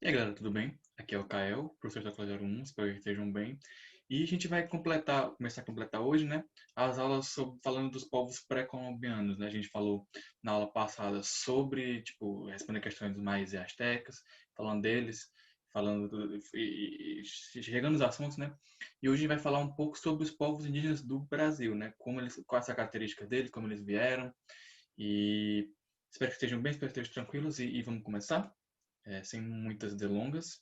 E aí, galera, tudo bem? Aqui é o Kael, professor da Classe 01, espero que estejam bem. E a gente vai começar a completar hoje, né, as aulas falando dos povos pré-colombianos, né? A gente falou na aula passada sobre, tipo, responder questões dos maias e astecas, falando deles, chegando nos assuntos, né? E hoje a gente vai falar um pouco sobre os povos indígenas do Brasil, né? Qual é essa característica deles, como eles vieram. E espero que estejam bem, espero que estejam tranquilos e vamos começar sem muitas delongas.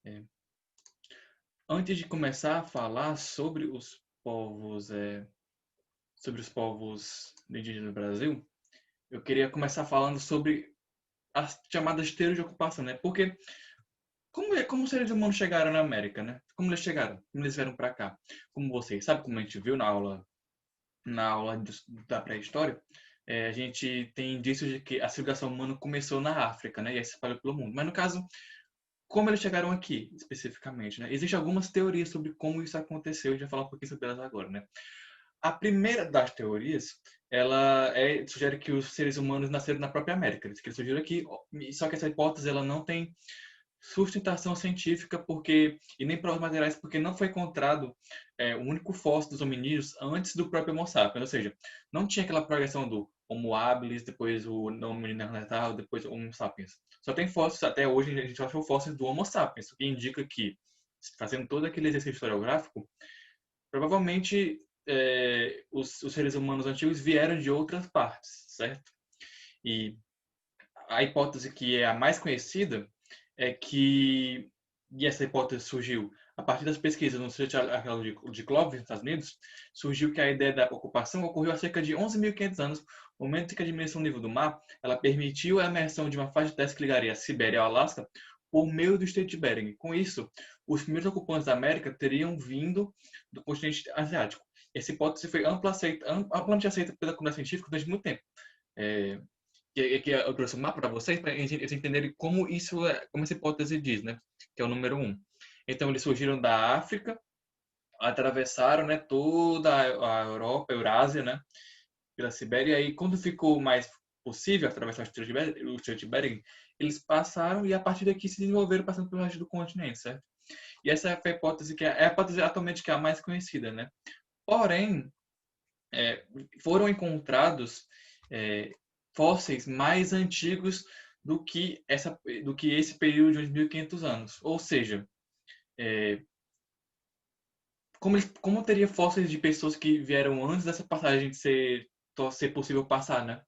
É, Antes de começar a falar sobre os povos indígenas do Brasil, eu queria começar falando sobre as chamadas teorias de ocupação, né? Porque como os seres humanos chegaram na América, né? Como eles chegaram? Como eles vieram para cá? Como vocês sabem, como a gente viu da pré-história, a gente tem indícios de que a civilização humana começou na África, né? E aí se espalhou pelo mundo. Mas no caso, como eles chegaram aqui, especificamente, né? Existem algumas teorias sobre como isso aconteceu, e a gente vai falar um pouquinho sobre elas agora, né? A primeira das teorias, sugere que os seres humanos nasceram na própria América, que eles surgiram aqui, só que essa hipótese ela não tem sustentação científica e nem provas materiais porque não foi encontrado o único fóssil dos hominídeos antes do próprio Homo sapiens, ou seja, não tinha aquela progressão do Homo habilis, depois o Homo neanderthal, depois o Homo sapiens. Só tem fósseis, até hoje a gente achou fósseis do Homo sapiens, o que indica que, fazendo todo aquele exercício historiográfico, provavelmente os seres humanos antigos vieram de outras partes, certo? E a hipótese que é a mais conhecida é que, e essa hipótese surgiu a partir das pesquisas no Instituto Arqueológico de Clovis, nos Estados Unidos, surgiu que a ideia da ocupação ocorreu há cerca de 11.500 anos, no momento em que a diminuição do nível do mar ela permitiu a emersão de uma faixa de terra que ligaria a Sibéria ao Alasca por meio do Estreito de Bering. Com isso, os primeiros ocupantes da América teriam vindo do continente asiático. Essa hipótese foi amplamente aceita pela comunidade científica durante muito tempo. É, que eu trouxe um mapa para vocês, para eles entenderem como essa hipótese diz, né? Que é o número um. Então, eles surgiram da África, atravessaram, né, toda a Europa, a Eurásia, né, pela Sibéria, e aí, quando ficou mais possível atravessar o Estreito de Bering, eles passaram e, a partir daqui, se desenvolveram passando pelo resto do continente, certo? E essa foi a hipótese é a hipótese atualmente que é a mais conhecida, né? Porém, é, foram encontrados é, fósseis mais antigos do que esse período de 2.500 anos. Ou seja, é, como teria fósseis de pessoas que vieram antes dessa passagem ser possível passar, né?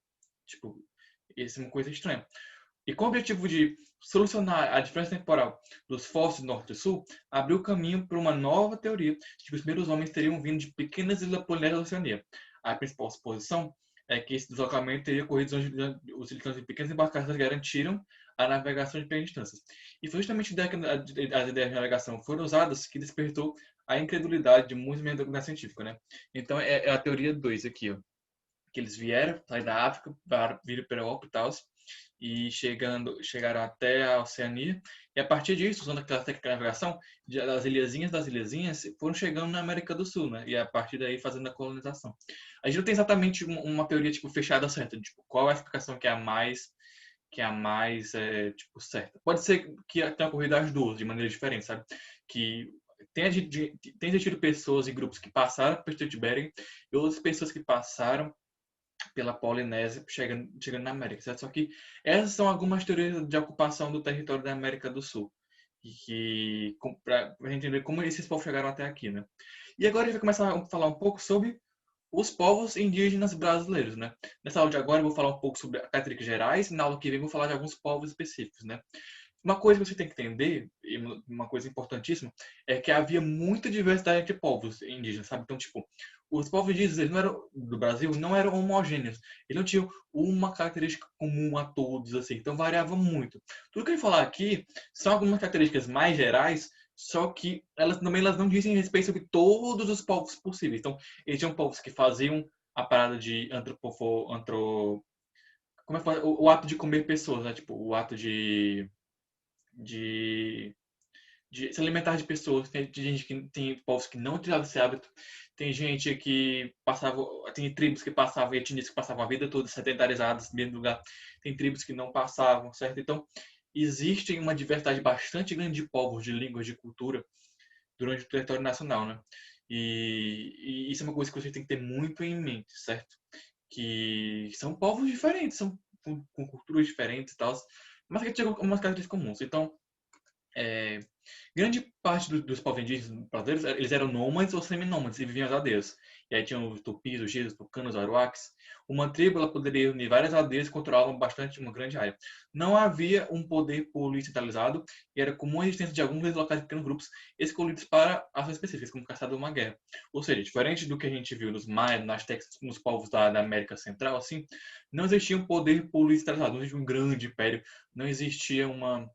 Tipo, isso é uma coisa estranha. E com o objetivo de solucionar a diferença temporal dos fósseis norte e sul, abriu caminho para uma nova teoria de que os primeiros homens teriam vindo de pequenas ilhas polinésias da Oceania. A principal suposição é que esse deslocamento teria ocorrido utilizando de pequenas embarcações que garantiram a navegação de pequenas distâncias. E foi justamente as ideias de navegação foram usadas que despertou a incredulidade de muitos membros da comunidade científica, né? Então é a teoria 2 aqui, ó, que eles vieram, saíram da África, viram para a Europa e tal, e chegaram até a Oceania. E a partir disso, usando aquela técnica de navegação, das ilhazinhas, foram chegando na América do Sul, né? E a partir daí fazendo a colonização. A gente não tem exatamente uma teoria tipo fechada certa, tipo, qual é a explicação que é a mais tipo certa. Pode ser que tenha ocorrido as duas de maneira diferente, sabe? Que tem existido pessoas e grupos que passaram por Estreito de Bering e outras pessoas que passaram pela Polinésia, chegando na América, certo? Só que essas são algumas teorias de ocupação do território da América do Sul. E para a gente entender como esses povos chegaram até aqui, né? E agora a gente vai começar a falar um pouco sobre os povos indígenas brasileiros, né? Nessa aula de agora eu vou falar um pouco sobre características gerais, e na aula que vem eu vou falar de alguns povos específicos, né? Uma coisa que você tem que entender, e uma coisa importantíssima, é que havia muita diversidade entre povos indígenas, sabe? Então, tipo, os povos indígenas eles não eram, do Brasil não eram homogêneos. Eles não tinham uma característica comum a todos, assim. Então, variava muito. Tudo que eu vou falar aqui são algumas características mais gerais, só que elas não dizem respeito sobre todos os povos possíveis. Então, eles tinham povos que faziam a parada de como é que fala? O ato de comer pessoas, né? Tipo, o ato de, de se alimentar de pessoas. Tem povos que não utilizavam esse hábito. Tem gente que passava, tem tribos que passavam, etnias que passavam a vida toda sedentarizadas no mesmo lugar. Tem tribos que não passavam, certo? Então, existe uma diversidade bastante grande de povos, de línguas, de cultura durante o território nacional, né? E isso é uma coisa que você tem que ter muito em mente, certo? Que são povos diferentes, são com culturas diferentes e tal, mas que tinham umas características comuns. Então, é, grande parte dos povos indígenas brasileiros, eles eram nômades ou seminômades e viviam nas aldeias. E aí tinham os tupis, os giros, os tucanos, os aruaques. Uma tribo ela poderia unir várias aldeias e controlavam bastante uma grande área. Não havia um poder político centralizado e era comum a existência de alguns locais de pequenos grupos escolhidos para ações específicas, como caçada ou uma guerra. Ou seja, diferente do que a gente viu nos maias, nas Aztecas, nos povos da América Central, assim, não existia um poder político centralizado, não existia um grande império, não existia uma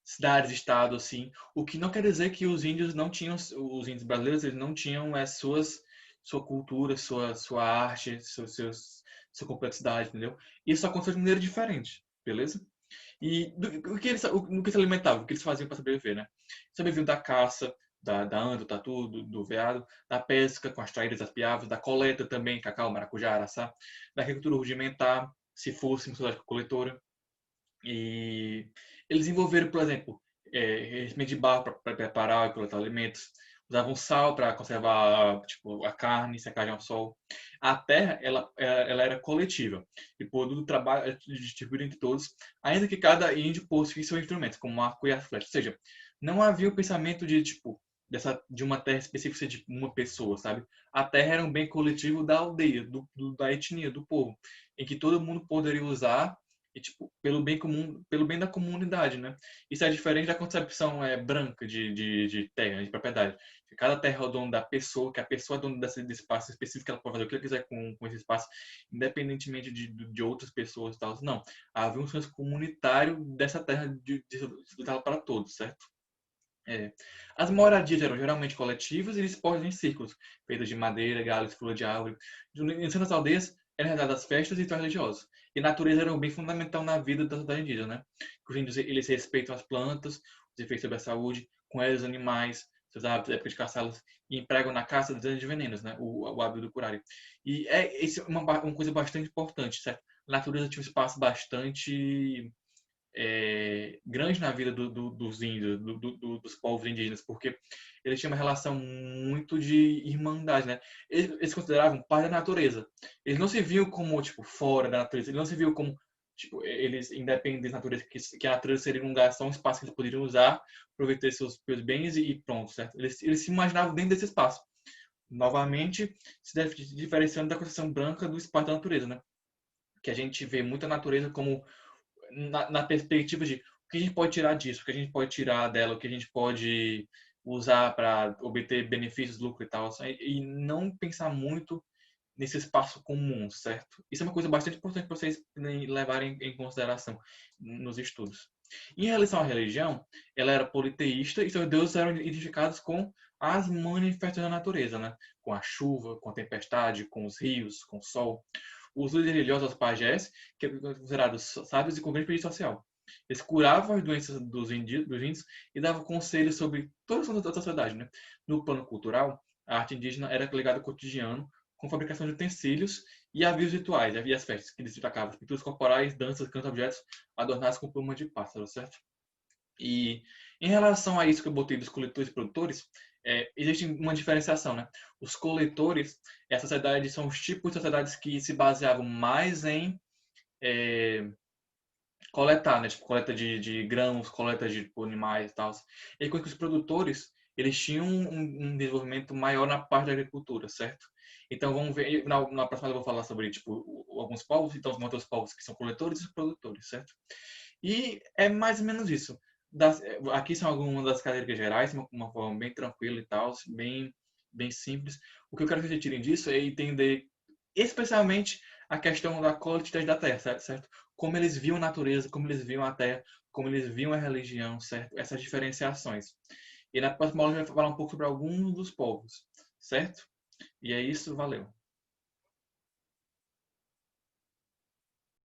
cidades, estado, assim. O que não quer dizer que os índios não tinham, os índios brasileiros, eles não tinham sua cultura, sua arte, sua complexidade, entendeu? Isso aconteceu de maneira diferente, beleza? E no que se alimentavam, o que eles faziam para sobreviver, né? Sobreviviam da caça, da anta, do tatu, do veado, da pesca com as traíras, as piaves, da coleta também, cacau, maracujá, araçá, da agricultura rudimentar, se fosse uma sociedade coletora, e eles desenvolveram, por exemplo, recipiente de barro para preparar e coletar alimentos. Usavam sal para conservar tipo, a carne, secagem ao sol. A terra ela era coletiva e por do trabalho distribuído entre todos, ainda que cada índio possuía seus instrumentos, como o arco e a flecha. Ou seja, não havia o pensamento de tipo de uma terra específica de uma pessoa, sabe? A terra era um bem coletivo da aldeia, da etnia, do povo, em que todo mundo poderia usar e, tipo, pelo bem comum, pelo bem da comunidade, né? Isso é diferente da concepção branca de terra, de propriedade. Cada terra é o dono da pessoa, que a pessoa é dona desse espaço específico, ela pode fazer o que ela quiser com esse espaço, independentemente de outras pessoas e tal. Não, havia um senso comunitário dessa terra de para todos, certo? É. As moradias eram geralmente coletivas e dispostas em círculos, feitas de madeira, galhos, folha de árvore. Em certas aldeias eram realizadas festas e rituais religiosos. E a natureza era um bem fundamental na vida da sociedade indígena, né? Os índios eles respeitam as plantas, os efeitos sobre a saúde, com eles os animais, seus hábitos, época de caçá-los, e empregam na caça de venenos, né? O hábito do curare. E isso é uma coisa bastante importante, certo? A natureza tinha um espaço bastante grande na vida dos índios, dos povos indígenas, porque eles tinham uma relação muito de irmandade, né? Eles se consideravam parte da natureza. Eles não se viam como, tipo, fora da natureza. Eles não se viam como, tipo, eles independentes da natureza, que a natureza seria um lugar, só um espaço que eles poderiam usar, aproveitar seus bens e pronto, certo? Eles se imaginavam dentro desse espaço. Novamente, se diferenciando da concepção branca do espaço da natureza, né? Que a gente vê muita natureza como na perspectiva de o que a gente pode tirar disso, o que a gente pode tirar dela, o que a gente pode usar para obter benefícios, lucro e tal, e não pensar muito nesse espaço comum, certo? Isso é uma coisa bastante importante para vocês levarem em consideração nos estudos. Em relação à religião, ela era politeísta e seus deuses eram identificados com as manifestações da natureza, né? Com a chuva, com a tempestade, com os rios, com o sol. Os líderes religiosos, os pajés, que eram considerados sábios e com grande prestígio social. Eles curavam as doenças dos índios e davam conselhos sobre toda a sociedade, né? No plano cultural, a arte indígena era legado ao cotidiano, com fabricação de utensílios e avios rituais, havia as festas, que destacavam pinturas corporais, danças, cantos objetos adornados com plumas de pássaro, certo? E em relação a isso que eu botei dos coletores e produtores, existe uma diferenciação, né? Os coletores, a sociedade são os tipos de sociedades que se baseavam mais em coletar, né? Tipo, coleta de grãos, coleta de tipo, animais e tal. E enquanto que os produtores, eles tinham um desenvolvimento maior na parte da agricultura, certo? Então vamos ver, na próxima eu vou falar sobre tipo, alguns povos, então vão ter os povos que são coletores e produtores, certo? E é mais ou menos isso. Aqui são algumas das características gerais, uma forma bem tranquila e tal, bem simples. O que eu quero que vocês tirem disso é entender especialmente a questão da coletividade da Terra, certo? Como eles viam a natureza, como eles viam a Terra, como eles viam a religião, certo? Essas diferenciações. E na próxima aula a gente vai falar um pouco sobre alguns dos povos, certo? E é isso, valeu.